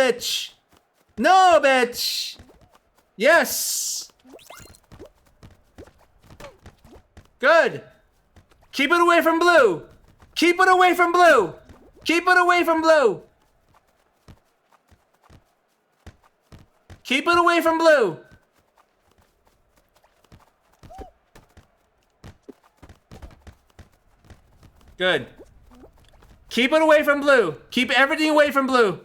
bitch! No, bitch! Yes! Good! Keep it away from blue! Keep it away from blue! Keep it away from blue! Keep it away from blue! Good. Keep it away from blue. Keep everything away from blue.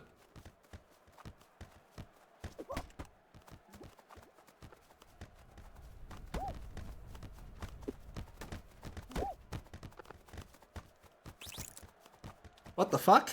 What the fuck?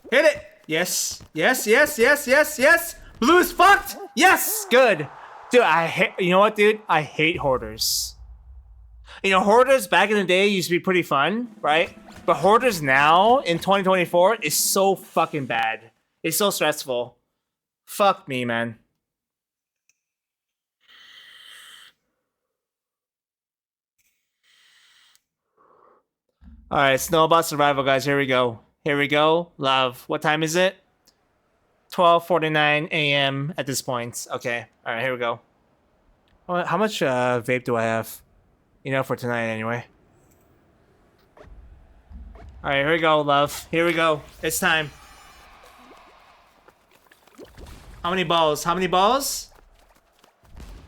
Hit it! Yes, yes, yes, yes, yes, yes! Blue's fucked! Yes! Good! Dude, I hate, you know what, dude? I hate hoarders. You know, hoarders back in the day used to be pretty fun, right? But hoarders now, in 2024, is so fucking bad. It's so stressful. Fuck me, man. Alright, Snowball Survival, guys. Here we go. Here we go. Love. What time is it? 12:49 a.m. at this point. Okay. Alright, here we go. How much vape do I have? You know, for tonight anyway. Alright, here we go, love. Here we go. It's time. How many balls? How many balls?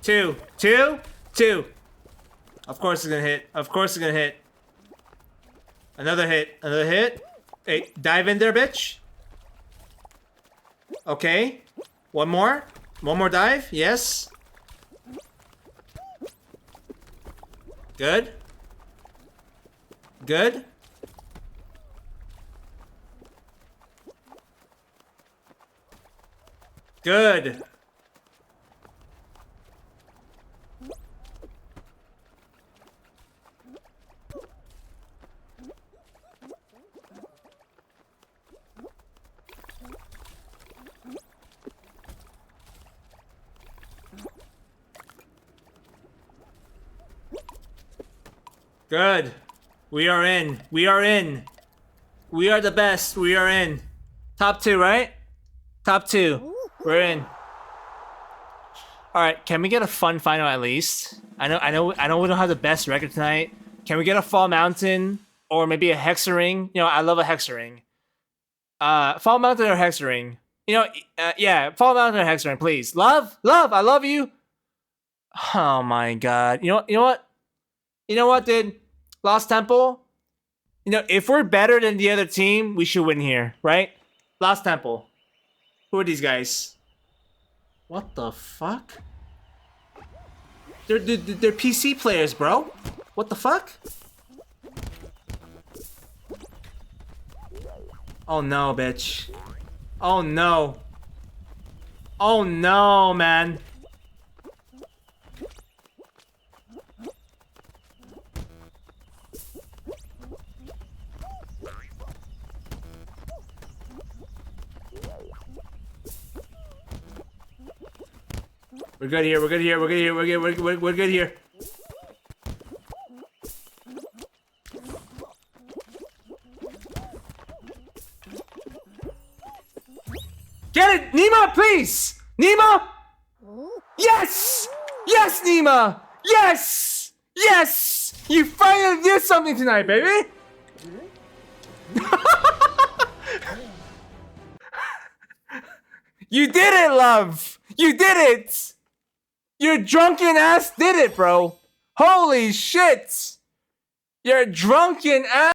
Two. Two? Two. Of course it's gonna hit. Of course it's gonna hit. Another hit. Another hit. Hey, dive in there, bitch. Okay. One more. One more dive. Yes. Good. Good. Good. Good. We are in. We are in. We are the best. We are in. Top two, right? Top two. We're in. All right. Can we get a fun final at least? I know we don't have the best record tonight. Can we get a Fall Mountain or maybe a Hexering? You know, I love a Hexering. Fall Mountain or Hexering? You know, yeah, Fall Mountain or Hexering, please. Love, I love you. Oh my god. You know what? You know what, dude? Lost Temple. You know, if we're better than the other team, we should win here, right? Lost Temple. Who are these guys? What the fuck? They're PC players, bro. What the fuck? Oh no, bitch. Oh no. Oh no, man. We're good here. We're good here. We're good here. We're good here. Get it, Nima, please. Nima. Yes. Yes, Nima. Yes. Yes. You finally did something tonight, baby. You did it, love. You did it. Your drunken ass did it, bro. Holy shit. Your drunken ass.